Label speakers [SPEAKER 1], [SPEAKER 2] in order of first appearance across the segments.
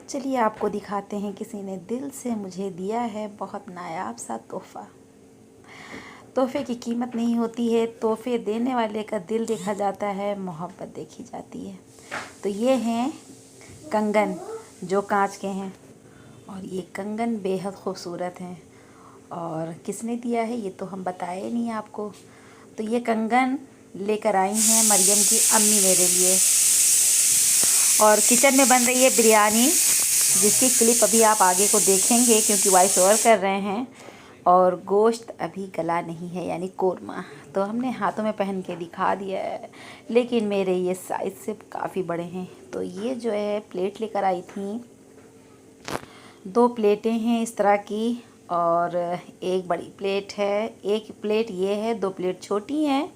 [SPEAKER 1] चलिए आपको दिखाते हैं किसी ने दिल से मुझे दिया है बहुत नायाब सा तोहफ़ा। तोहफ़े की कीमत नहीं होती है, तोहफ़े देने वाले का दिल देखा जाता है, मोहब्बत देखी जाती है। तो ये हैं कंगन जो कांच के हैं और ये कंगन बेहद खूबसूरत हैं। और किसने दिया है ये तो हम बताए नहीं आपको। तो ये कंगन लेकर आई हैं मरियम की अम्मी मेरे लिए। और किचन में बन रही है बिरयानी, जिसकी क्लिप अभी आप आगे को देखेंगे क्योंकि वॉइस ओवर कर रहे हैं। और गोश्त अभी गला नहीं है यानी कोरमा, तो हमने हाथों में पहन के दिखा दिया है, लेकिन मेरे ये साइज़ से काफ़ी बड़े हैं। तो ये जो है प्लेट लेकर आई थी, 2 प्लेटें हैं इस तरह की और एक बड़ी प्लेट है। एक प्लेट ये है, 2 प्लेट छोटी हैं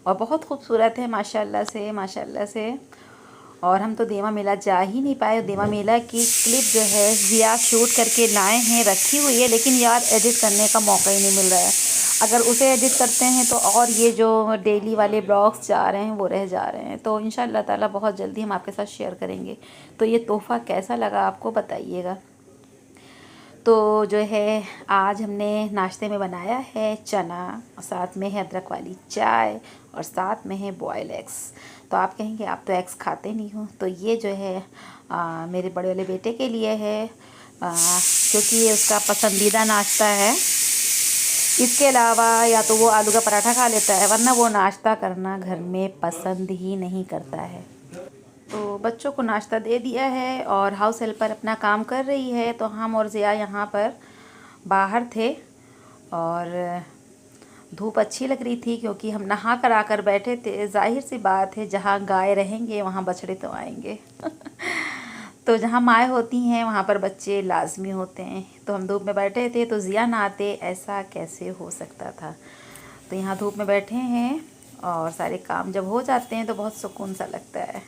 [SPEAKER 1] और बहुत खूबसूरत है माशाल्लाह से माशाल्लाह से। और हम तो देवा मेला जा ही नहीं पाए। देवा मेला की क्लिप जो है जिया शूट करके लाए हैं, रखी हुई है, लेकिन यार एडिट करने का मौका ही नहीं मिल रहा है। अगर उसे एडिट करते हैं तो और ये जो डेली वाले ब्लॉग्स जा रहे हैं वो रह जा रहे हैं। तो इंशाल्लाह ताला बहुत जल्दी हम आपके साथ शेयर करेंगे। तो ये तोहफ़ा कैसा लगा आपको बताइएगा। तो जो है आज हमने नाश्ते में बनाया है चना, साथ में है अदरक वाली चाय और साथ में है बॉयल एग्स। तो आप कहेंगे आप तो एग्स खाते नहीं हो, तो ये जो है मेरे बड़े वाले बेटे के लिए है, क्योंकि ये उसका पसंदीदा नाश्ता है। इसके अलावा या तो वो आलू का पराठा खा लेता है, वरना वो नाश्ता करना घर में पसंद ही नहीं करता है। तो बच्चों को नाश्ता दे दिया है और हाउस हेल्पर अपना काम कर रही है। तो हम और ज़िया यहाँ पर बाहर थे और धूप अच्छी लग रही थी क्योंकि हम नहा कर आकर बैठे थे। जाहिर सी बात है जहाँ गाय रहेंगे वहाँ बछड़े तो आएंगे तो जहाँ माएँ होती हैं वहाँ पर बच्चे लाजमी होते हैं। तो हम धूप में बैठे थे तो ज़िया नहाते, ऐसा कैसे हो सकता था। तो यहाँ धूप में बैठे हैं और सारे काम जब हो जाते हैं तो बहुत सुकून सा लगता है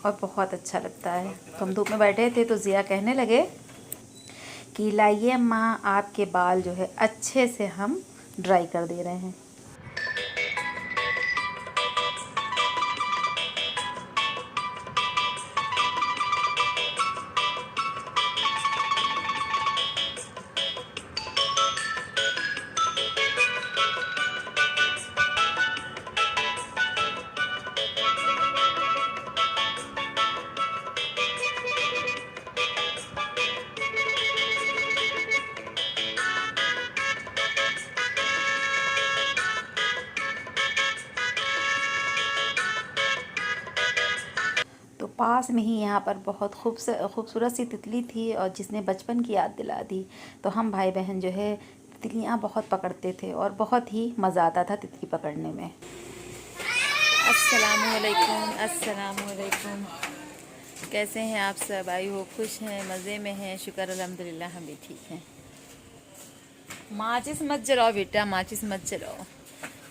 [SPEAKER 1] और बहुत अच्छा लगता है। तो हम धूप में बैठे थे तो ज़िया कहने लगे कि लाइए अम्मा आपके बाल जो है अच्छे से हम ड्राई कर दे रहे हैं। तो पास में ही यहाँ पर बहुत खूबसूरत सी तितली थी और जिसने बचपन की याद दिला दी। तो हम भाई बहन जो है तितलियाँ बहुत पकड़ते थे और बहुत ही मज़ा आता था तितली पकड़ने में। अस्सलामुअलैकुम, अस्सलामुअलैकुम। कैसे हैं आप सब? आई हो खुश हैं, मज़े में हैं? शुक्र अल्हम्दुलिल्लाह हम भी ठीक हैं। माचिस मत जलाओ बेटा, माचिस मत जलाओ।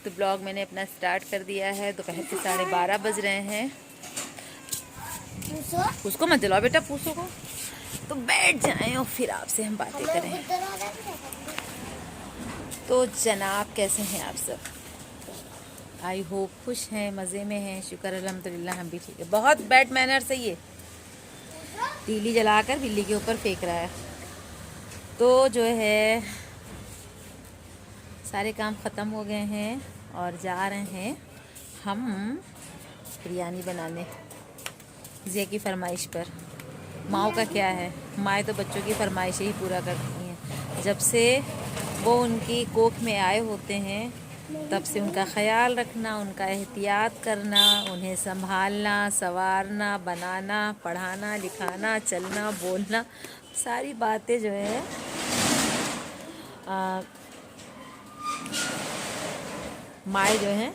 [SPEAKER 1] तो ब्लॉग मैंने अपना स्टार्ट कर दिया है। दोपहर के 12:30 बज रहे हैं। उसको मत जलाओ बेटा, पूछो को। तो बैठ जाएं और फिर आपसे हम बातें करें। तो जनाब कैसे हैं आप सब? आई होप खुश हैं, मज़े में हैं? शुक्र अल्हम्दुलिल्लाह हम भी ठीक है। बहुत बैड मैनर से ये तीली जलाकर बिल्ली के ऊपर फेंक रहा है। तो जो है सारे काम ख़त्म हो गए हैं और जा रहे हैं हम बिरयानी बनाने ज़िया की फरमाइश पर। माओ का क्या है, माएँ तो बच्चों की फरमाइशें ही पूरा करती हैं। जब से वो उनकी कोख में आए होते हैं तब से उनका ख्याल रखना, उनका एहतियात करना, उन्हें संभालना, संवारना, बनाना, पढ़ाना, लिखाना, चलना, बोलना, सारी बातें जो है माएँ जो हैं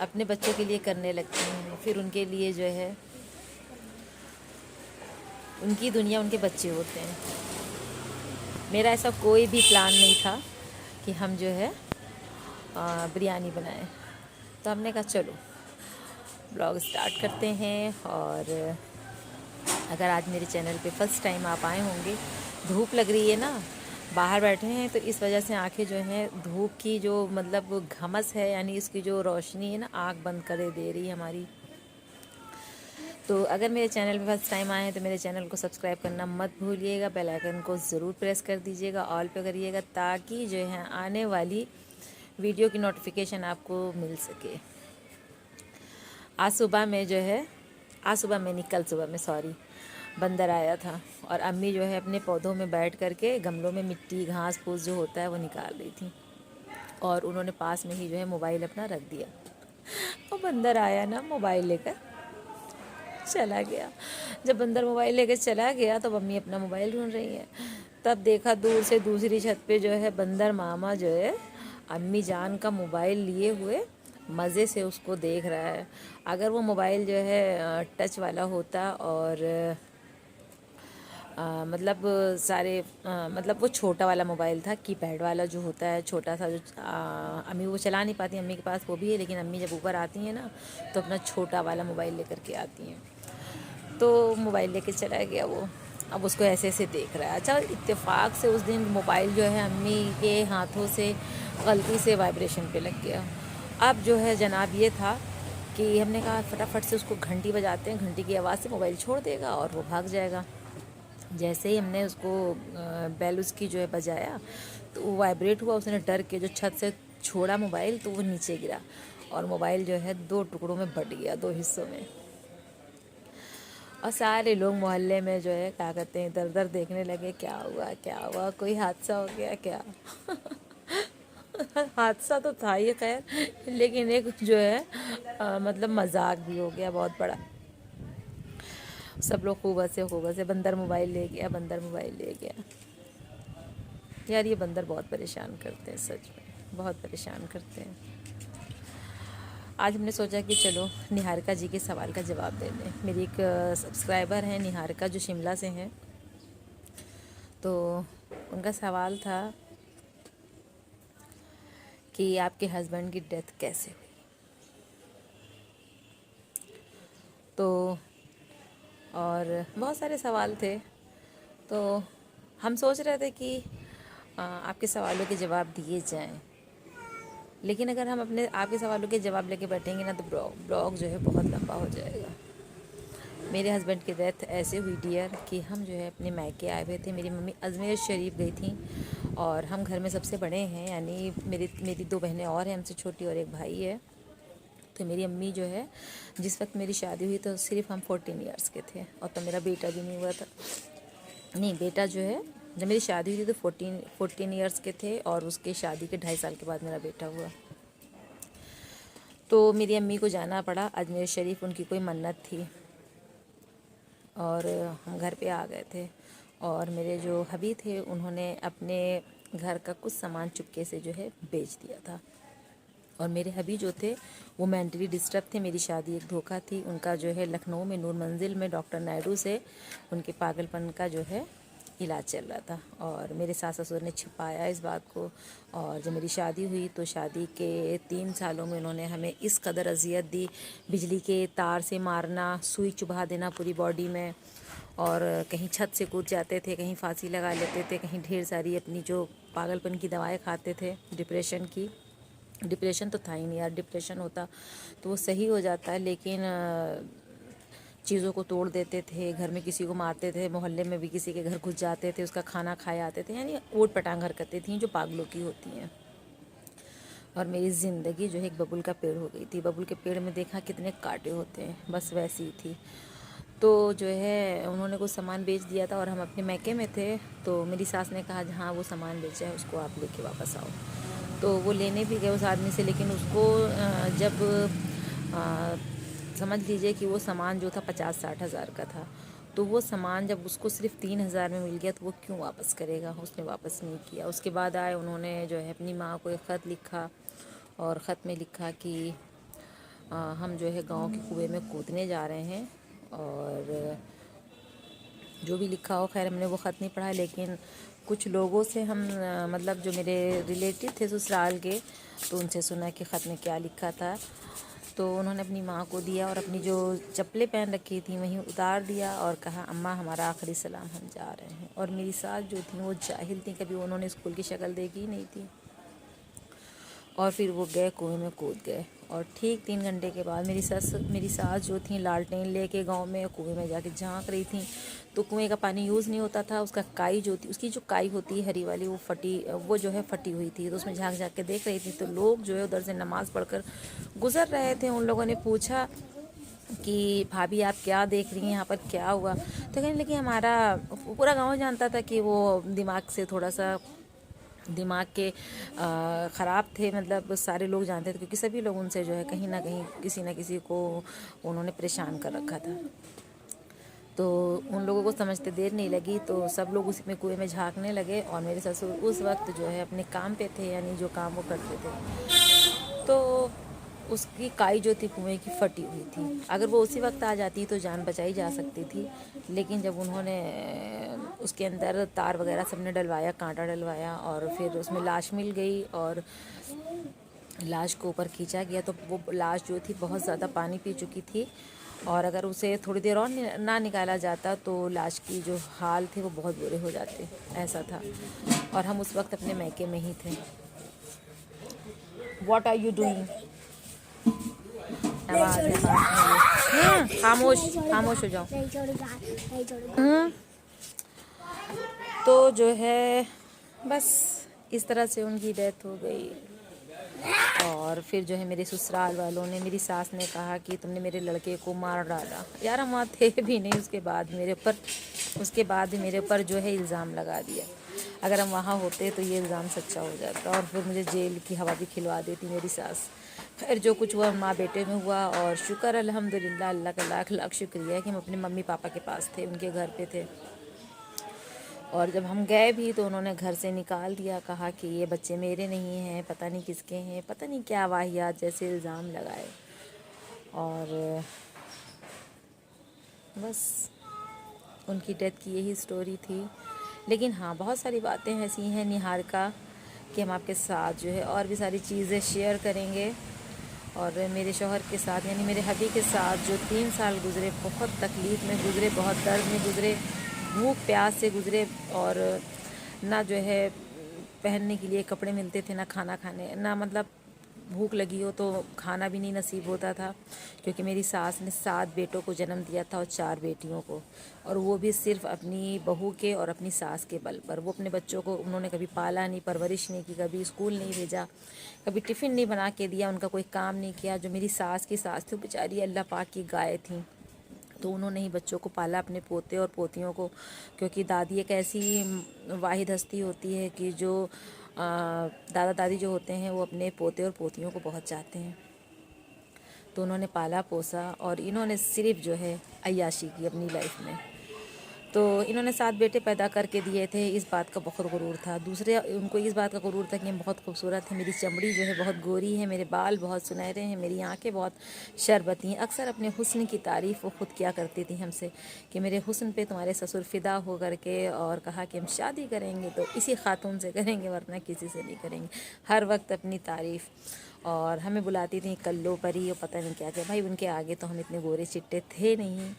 [SPEAKER 1] अपने बच्चों के लिए करने लगती हैं। फिर उनके लिए जो है उनकी दुनिया उनके बच्चे होते हैं। मेरा ऐसा कोई भी प्लान नहीं था कि हम जो है बिरयानी बनाएं। तो हमने कहा चलो ब्लॉग स्टार्ट करते हैं। और अगर आज मेरे चैनल पे फर्स्ट टाइम आप आए होंगे, धूप लग रही है ना, बाहर बैठे हैं तो इस वजह से आंखें जो हैं धूप की जो मतलब घमस है यानी इसकी जो रोशनी है ना, आँख बंद कर दे रही है हमारी।
[SPEAKER 2] तो अगर मेरे चैनल पे फर्स्ट टाइम आए हैं तो मेरे चैनल को सब्सक्राइब करना मत भूलिएगा, बेल आइकन को ज़रूर प्रेस कर दीजिएगा, ऑल पे करिएगा, ताकि जो है आने वाली वीडियो की नोटिफिकेशन आपको मिल सके। आज सुबह में कल सुबह में सॉरी, बंदर आया था और अम्मी जो है अपने पौधों में बैठ करके गमलों में मिट्टी घास फूस जो होता है वो निकाल रही थी, और उन्होंने पास में ही जो है मोबाइल अपना रख दिया। और बंदर आया ना, मोबाइल लेकर चला गया। जब बंदर मोबाइल लेकर चला गया तो मम्मी अपना मोबाइल ढूंढ रही है। तब देखा दूर से दूसरी छत पे जो है बंदर मामा जो है अम्मी जान का मोबाइल लिए हुए मज़े से उसको देख रहा है। अगर वो मोबाइल जो है टच वाला होता और मतलब मतलब वो छोटा वाला मोबाइल था, कीपैड वाला जो होता है छोटा सा, जो अम्मी वो चला नहीं पाती, अम्मी के पास वो भी है, लेकिन अम्मी जब ऊपर आती हैं ना तो अपना छोटा वाला मोबाइल लेकर के आती हैं। तो मोबाइल लेके चला गया वो, अब उसको ऐसे ऐसे देख रहा है। अच्छा, इत्तेफाक से उस दिन मोबाइल जो है अम्मी के हाथों से गलती से वाइब्रेशन पे लग गया। अब जो है जनाब ये था कि हमने कहा फटाफट से उसको घंटी बजाते हैं, घंटी की आवाज़ से मोबाइल छोड़ देगा और वो भाग जाएगा। जैसे ही हमने उसको बेल उसकी जो है बजाया तो वो वाइब्रेट हुआ, उसने डर के जो छत से छोड़ा मोबाइल तो वो नीचे गिरा और मोबाइल जो है 2 टुकड़ों में बट गया, 2 हिस्सों में। और सारे लोग मोहल्ले में जो है क्या कहते हैं इधर उधर देखने लगे, क्या हुआ, कोई हादसा हो गया क्या। हादसा तो था ही खैर, लेकिन एक जो है मतलब मजाक भी हो गया बहुत बड़ा। सब लोग खूब हंसे बंदर मोबाइल ले गया, बंदर मोबाइल ले गया। यार ये बंदर बहुत परेशान करते हैं, सच में बहुत परेशान करते हैं। आज हमने सोचा कि चलो निहारिका जी के सवाल का जवाब दे दें। मेरी एक सब्सक्राइबर हैं निहारिका जो शिमला से हैं, तो उनका सवाल था कि आपके हस्बैंड की डेथ कैसे हुई। तो और बहुत सारे सवाल थे, तो हम सोच रहे थे कि आपके सवालों के जवाब दिए जाएं, लेकिन अगर हम अपने आपके सवालों के जवाब लेके बैठेंगे ना तो ब्लॉग जो है बहुत लंबा हो जाएगा। मेरे हस्बैंड की डेथ ऐसे हुई डियर कि हम जो है अपने मायके आए हुए थे। मेरी मम्मी अजमेर शरीफ गई थी और हम घर में सबसे बड़े हैं, यानी मेरी 2 बहनें और हैं हमसे छोटी और एक भाई है। तो मेरी अम्मी जो है जिस वक्त मेरी शादी हुई तो सिर्फ हम 14 ईयर्स के थे, और तो मेरा बेटा भी नहीं हुआ था। नहीं, बेटा जो है जब मेरी शादी हुई थी तो 14 ईयर्स के थे, और उसके शादी के 2.5 साल के बाद मेरा बेटा हुआ। तो मेरी अम्मी को जाना पड़ा अजमेर शरीफ, उनकी कोई मन्नत थी, और हम घर पे आ गए थे। और मेरे जो हबी थे उन्होंने अपने घर का कुछ सामान चुपके से जो है बेच दिया था। और मेरे हबी जो थे वो मेंटली डिस्टर्ब थे। मेरी शादी एक धोखा थी। उनका जो है लखनऊ में नूर मंजिल में डॉक्टर नायडू से उनके पागलपन का जो है इलाज चल रहा था, और मेरे सास ससुर ने छिपाया इस बात को। और जब मेरी शादी हुई तो शादी के 3 सालों में उन्होंने हमें इस कदर अजियत दी, बिजली के तार से मारना, सुई चुभा देना पूरी बॉडी में, और कहीं छत से कूद जाते थे, कहीं फांसी लगा लेते थे, कहीं ढेर सारी अपनी जो पागलपन की दवाएं खाते थे, डिप्रेशन तो था ही नहीं यार, डिप्रेशन होता तो वो सही हो जाता है, लेकिन चीज़ों को तोड़ देते थे, घर में किसी को मारते थे, मोहल्ले में भी किसी के घर घुस जाते थे, उसका खाना खाए आते थे, यानी ऊट पटांग हरकतें थीं जो पागलों की होती हैं। और मेरी ज़िंदगी जो है एक बबुल का पेड़ हो गई थी। बबुल के पेड़ में देखा कितने कांटे होते हैं, बस वैसी ही थी। तो जो है उन्होंने कुछ सामान बेच दिया था और हम अपने मैके में थे, तो मेरी सास ने कहा जहाँ वो सामान बेचा है उसको आप लेके वापस आओ। तो वो लेने भी गए उस आदमी से, लेकिन उसको जब समझ लीजिए कि वो सामान जो था 50-60 हज़ार का था, तो वो सामान जब उसको सिर्फ 3,000 में मिल गया तो वो क्यों वापस करेगा। उसने वापस नहीं किया। उसके बाद आए, उन्होंने जो है अपनी माँ को एक ख़त लिखा, और ख़त में लिखा कि हम जो है गांव के कुएं में कूदने जा रहे हैं, और जो भी लिखा हो, खैर हमने वो ख़त नहीं पढ़ा, लेकिन कुछ लोगों से हम मतलब जो मेरे रिलेटिव थे ससुराल के, तो उनसे सुना कि ख़त में क्या लिखा था। तो उन्होंने अपनी माँ को दिया और अपनी जो चप्पलें पहन रखी थी वहीं उतार दिया और कहा अम्मा हमारा आखिरी सलाम, हम जा रहे हैं। और मेरी सास जो थी वो जाहिल थी, कभी उन्होंने स्कूल की शक्ल देखी ही नहीं थी। और फिर वो गए, कुएं में कूद गए और ठीक 3 घंटे के बाद मेरी सास जो थी लालटेन लेके गांव में कुएं में जाके झांक रही थी। तो कुएं का पानी यूज़ नहीं होता था, उसका काई जो थी, उसकी जो काई होती है हरी वाली, वो जो है फटी हुई थी। तो उसमें झांक झांक के देख रही थी। तो लोग जो है उधर से नमाज़ पढ़कर गुजर रहे थे। उन लोगों ने पूछा कि भाभी आप क्या देख रही हैं, यहाँ पर क्या हुआ? तो कहने लगी हमारा पूरा गाँव जानता था कि वो दिमाग के ख़राब थे, मतलब सारे लोग जानते थे, क्योंकि सभी लोग उनसे जो है कहीं ना कहीं किसी न किसी को उन्होंने परेशान कर रखा था। तो उन लोगों को समझते देर नहीं लगी, तो सब लोग उसी में कुएं में झांकने लगे। और मेरे ससुर उस वक्त जो है अपने काम पे थे, यानी जो काम वो करते थे। तो उसकी काई जो थी कुएं की फटी हुई थी। अगर वो उसी वक्त आ जाती तो जान बचाई जा सकती थी, लेकिन जब उन्होंने उसके अंदर तार वगैरह सबने डलवाया, कांटा डलवाया, और फिर उसमें लाश मिल गई और लाश को ऊपर खींचा गया, तो वो लाश जो थी बहुत ज़्यादा पानी पी चुकी थी। और अगर उसे थोड़ी देर और ना निकाला जाता तो लाश की जो हाल थे वो बहुत बुरे हो जाते, ऐसा था। और हम उस वक्त अपने मैके में ही थे। What are you doing? आवाज़ है पास में ये। खामोश हो जाओ। तो जो है बस इस तरह से उनकी डेथ हो गई। और फिर जो है मेरे ससुराल वालों ने, मेरी सास ने कहा कि तुमने मेरे लड़के को मार डाला। यार हम वहाँ थे भी नहीं, उसके बाद भी मेरे ऊपर जो है इल्ज़ाम लगा दिया। अगर हम वहाँ होते तो ये इल्ज़ाम सच्चा हो जाता और फिर मुझे जेल की हवा भी खिलवा देती मेरी सास। खैर जो कुछ हुआ माँ बेटे में हुआ, और शुक्र अल्हम्दुलिल्लाह, अल्लाह का लाख लाख शुक्रिया है कि हम अपने मम्मी पापा के पास थे, उनके घर पे थे। और जब हम गए भी तो उन्होंने घर से निकाल दिया, कहा कि ये बच्चे मेरे नहीं हैं, पता नहीं किसके हैं, पता नहीं क्या वाहियात जैसे इल्ज़ाम लगाए। और बस उनकी डेथ की यही स्टोरी थी। लेकिन हाँ, बहुत सारी बातें ऐसी हैं निहारिका कि हम आपके साथ जो है और भी सारी चीज़ें शेयर करेंगे। और मेरे शौहर के साथ, यानी मेरे हबी के साथ जो 3 साल गुज़रे, बहुत तकलीफ़ में गुज़रे, बहुत दर्द में गुज़रे, भूख प्यास से गुज़रे, और ना जो है पहनने के लिए कपड़े मिलते थे, ना खाना खाने, ना मतलब भूख लगी हो तो खाना भी नहीं नसीब होता था, क्योंकि मेरी सास ने 7 बेटों को जन्म दिया था और 4 बेटियों को, और वो भी सिर्फ अपनी बहू के और अपनी सास के बल पर। वो अपने बच्चों को उन्होंने कभी पाला नहीं, परवरिश नहीं की, कभी स्कूल नहीं भेजा, कभी टिफ़िन नहीं बना के दिया, उनका कोई काम नहीं किया। जो मेरी सास की सास थी, बेचारी अल्लाह पाक की गाय थी, तो उन्होंने ही बच्चों को पाला, अपने पोते और पोतियों को, क्योंकि दादी एक ऐसी वाहिद हस्ती होती है कि जो दादा दादी जो होते हैं वो अपने पोते और पोतियों को बहुत चाहते हैं। तो उन्होंने पाला पोसा, और इन्होंने सिर्फ जो है अय्याशी की अपनी लाइफ में। तो इन्होंने 7 बेटे पैदा करके दिए थे, इस बात का बहुत गुरूर था। दूसरे उनको इस बात का गुरूर था कि हम बहुत खूबसूरत हैं, मेरी चमड़ी जो है बहुत गोरी है, मेरे बाल बहुत सुनहरे हैं, मेरी आंखें बहुत शरबती हैं। अक्सर अपने हुस्न की तारीफ़ वो खुद किया करती थी हमसे कि मेरे हुस्न पे तुम्हारे ससुर फ़िदा हो करके, और कहा कि हम शादी करेंगे तो इसी खातून से करेंगे, वरना किसी से नहीं करेंगे। हर वक्त अपनी तारीफ़। और हमें बुलाती थी कल्लो परी और पता नहीं क्या क्या। भाई उनके आगे तो हम इतने गोरे चिट्टे थे नहीं,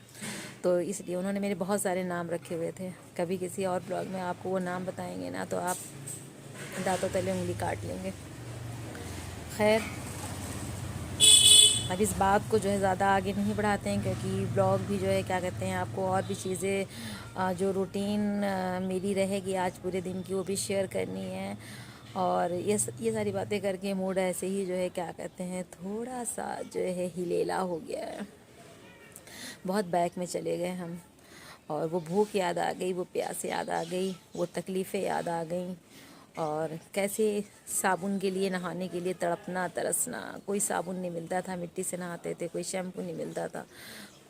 [SPEAKER 2] तो इसलिए उन्होंने मेरे बहुत सारे नाम रखे हुए थे। कभी किसी और ब्लॉग में आपको वो नाम बताएंगे ना तो आप दांतों तले उंगली काट लेंगे। खैर, अब इस बात को जो है ज़्यादा आगे नहीं बढ़ाते हैं, क्योंकि ब्लॉग भी जो है क्या कहते हैं, आपको और भी चीज़ें जो रूटीन मेरी रहेगी आज पूरे दिन की वो भी शेयर करनी है। और ये सारी बातें करके मूड ऐसे ही जो है क्या कहते हैं, थोड़ा सा जो है हिलेला हो गया है। बहुत बैक में चले गए हम, और वो भूख याद आ गई, वो प्यास याद आ गई, वो तकलीफ़ें याद आ गई, और कैसे साबुन के लिए, नहाने के लिए तड़पना तरसना। कोई साबुन नहीं मिलता था, मिट्टी से नहाते थे, कोई शैम्पू नहीं मिलता था,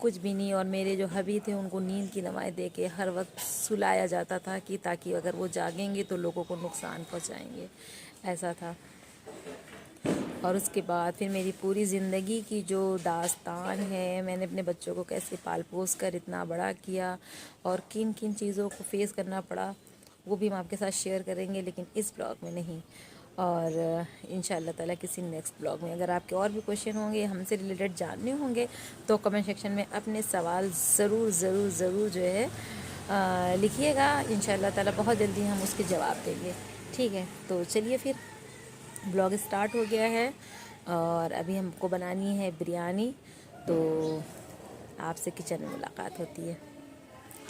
[SPEAKER 2] कुछ भी नहीं। और मेरे जो हबी थे उनको नींद की दवाएं दे के हर वक्त सुलाया जाता था कि ताकि अगर वो जागेंगे तो लोगों को नुकसान पहुंचाएंगे, ऐसा था। और उसके बाद फिर मेरी पूरी ज़िंदगी की जो दास्तान है, मैंने अपने बच्चों को कैसे पाल पोस कर इतना बड़ा किया और किन किन चीज़ों को फेस करना पड़ा, वो भी हम आपके साथ शेयर करेंगे, लेकिन इस ब्लॉग में नहीं। और इंशाअल्लाह ताला किसी नेक्स्ट ब्लॉग में। अगर आपके और भी क्वेश्चन होंगे, हमसे रिलेटेड जानने होंगे, तो कमेंट सेक्शन में अपने सवाल ज़रूर ज़रूर ज़रूर जो है लिखिएगा। इंशाअल्लाह ताला बहुत जल्दी हम उसके जवाब देंगे। ठीक है, तो चलिए फिर ब्लॉग स्टार्ट हो गया है। और अभी हमको बनानी है बिरयानी, तो आपसे किचन में मुलाकात होती है,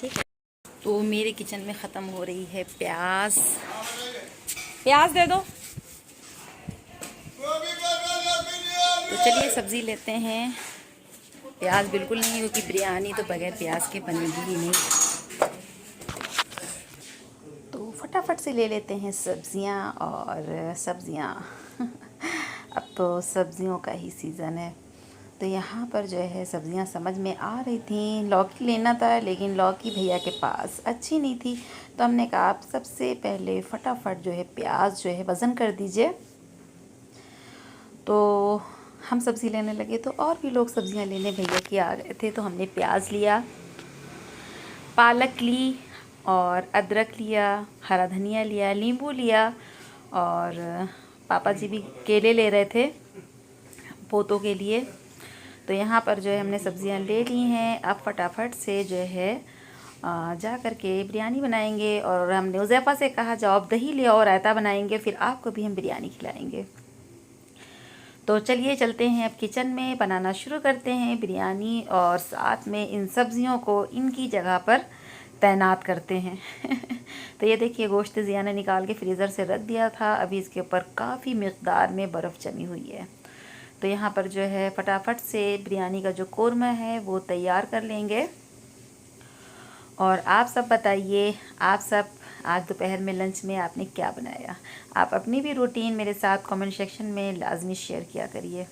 [SPEAKER 2] ठीक है।
[SPEAKER 1] तो मेरे किचन में ख़त्म हो रही है प्याज।
[SPEAKER 2] प्याज दे दो।
[SPEAKER 1] तो चलिए सब्ज़ी लेते हैं। प्याज बिल्कुल नहीं, क्योंकि बिरयानी तो बगैर प्याज के बनेगी ही नहीं। तो फटाफट से ले लेते हैं सब्ज़ियाँ। और सब्ज़ियाँ अब तो सब्ज़ियों का ही सीज़न है। तो यहाँ पर जो है सब्ज़ियाँ समझ में आ रही थी। लौकी लेना था, लेकिन लौकी भैया के पास अच्छी नहीं थी। तो हमने कहा आप सबसे पहले फटाफट जो है प्याज जो है वज़न कर दीजिए। तो हम सब्ज़ी लेने लगे, तो और भी लोग सब्ज़ियाँ लेने भैया की आ गए थे। तो हमने प्याज लिया, पालक ली, और अदरक लिया, हरा धनिया लिया, नींबू लिया, और पापा जी भी केले ले रहे थे पोतों के लिए। तो यहाँ पर जो है हमने सब्ज़ियाँ ले ली हैं। अब फटाफट से जो है जा कर के बिरयानी बनाएंगे। और हमने उज़ैफ़ा से कहा जाओ आप दही ले आओ, रायता बनाएंगे, फिर आपको भी हम बिरयानी खिलाएंगे। तो चलिए चलते हैं अब किचन में, बनाना शुरू करते हैं बिरयानी, और साथ में इन सब्ज़ियों को इनकी जगह पर तैनात करते हैं। तो ये देखिए गोश्त ज़िया ने निकाल के फ्रीज़र से रख दिया था। अभी इसके ऊपर काफ़ी मिक़दार में बर्फ़ जमी हुई है। तो यहाँ पर जो है फटाफट से बिरयानी का जो कोरमा है वो तैयार कर लेंगे। और आप सब बताइए, आप सब आज दोपहर में लंच में आपने क्या बनाया? आप अपनी भी रूटीन मेरे साथ कमेंट सेक्शन में लाजमी शेयर किया करिए।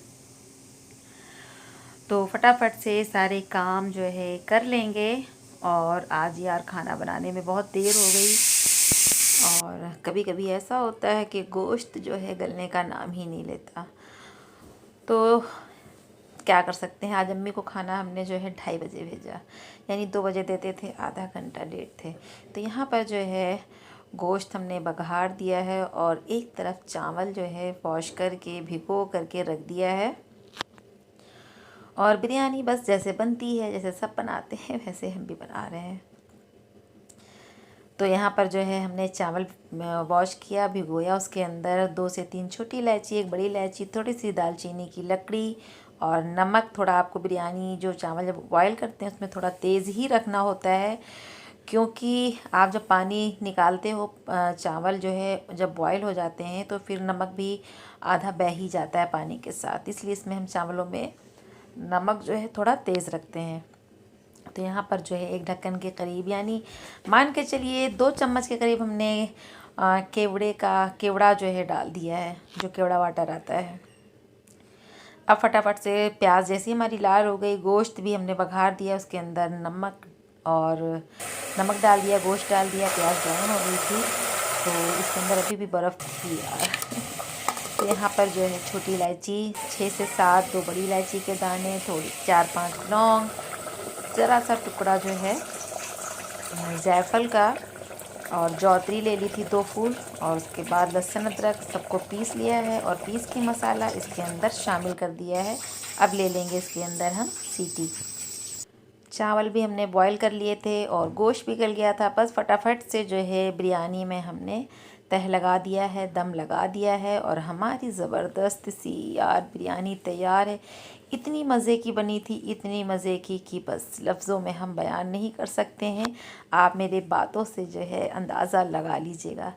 [SPEAKER 1] तो फटाफट से सारे काम जो है कर लेंगे। और आज यार खाना बनाने में बहुत देर हो गई। और कभी कभी ऐसा होता है कि गोश्त जो है गलने का नाम ही नहीं लेता। तो क्या कर सकते हैं, आज अम्मी को खाना हमने जो है 2:30 बजे भेजा, यानी 2 बजे देते थे, आधा घंटा लेट थे। तो यहाँ पर जो है गोश्त हमने बघार दिया है, और एक तरफ चावल जो है वॉश करके भिगो करके रख दिया है। और बिरयानी बस जैसे बनती है, जैसे सब बनाते हैं, वैसे हम भी बना रहे हैं। तो यहाँ पर जो है हमने चावल वॉश किया, भिगोया, उसके अंदर 2 से 3 छोटी इलायची, 1 बड़ी इलायची, थोड़ी सी दालचीनी की लकड़ी और नमक। थोड़ा आपको बिरयानी जो चावल जब बॉयल करते हैं उसमें थोड़ा तेज़ ही रखना होता है, क्योंकि आप जब पानी निकालते हो चावल जो है जब बॉयल हो जाते हैं तो फिर नमक भी आधा बह ही जाता है पानी के साथ। इसलिए इसमें हम चावलों में नमक जो है थोड़ा तेज़ रखते हैं। तो यहाँ पर जो है 1 ढक्कन के करीब, यानी मान के चलिए 2 चम्मच के करीब हमने केवड़ा जो है डाल दिया है, जो केवड़ा वाटर आता है। अब फटाफट से प्याज जैसी हमारी लाल हो गई, गोश्त भी हमने बघार दिया, उसके अंदर नमक डाल दिया, गोश्त डाल दिया, प्याज ब्राउन हो गई थी। तो इसके अंदर अभी भी बर्फ़ थी यार। तो यहाँ पर जो है छोटी इलायची 6 से 7, 2 बड़ी इलायची के दाने, थोड़ी 4-5 लौंग, ज़रा सा टुकड़ा जो है जायफल का, और जौतरी ले ली थी 2 फूल। और उसके बाद लहसुन अदरक सबको पीस लिया है, और पीस के मसाला इसके अंदर शामिल कर दिया है। अब ले लेंगे इसके अंदर हम सीटी। चावल भी हमने बॉईल कर लिए थे और गोश्त भी गल गया था। बस फटाफट से जो है बिरयानी में हमने तह लगा दिया है, दम लगा दिया है, और हमारी ज़बरदस्त सी यार बिरयानी तैयार है। इतनी मज़े की बनी थी, इतनी मज़े की कि बस लफ्ज़ों में हम बयान नहीं कर सकते हैं। आप मेरे बातों से जो है अंदाज़ा लगा लीजिएगा।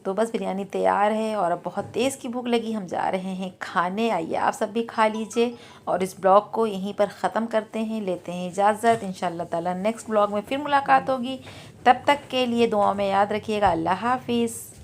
[SPEAKER 1] तो बस बिरयानी तैयार है, और अब बहुत तेज़ की भूख लगी, हम जा रहे हैं खाने। आइए आप सब भी खा लीजिए, और इस ब्लॉग को यहीं पर ख़त्म करते हैं, लेते हैं इजाज़त। इंशाअल्लाह ताला नेक्स्ट ब्लॉग में फिर मुलाकात होगी। तब तक के लिए दुआ में याद रखिएगा। अल्लाह हाफ़िज़।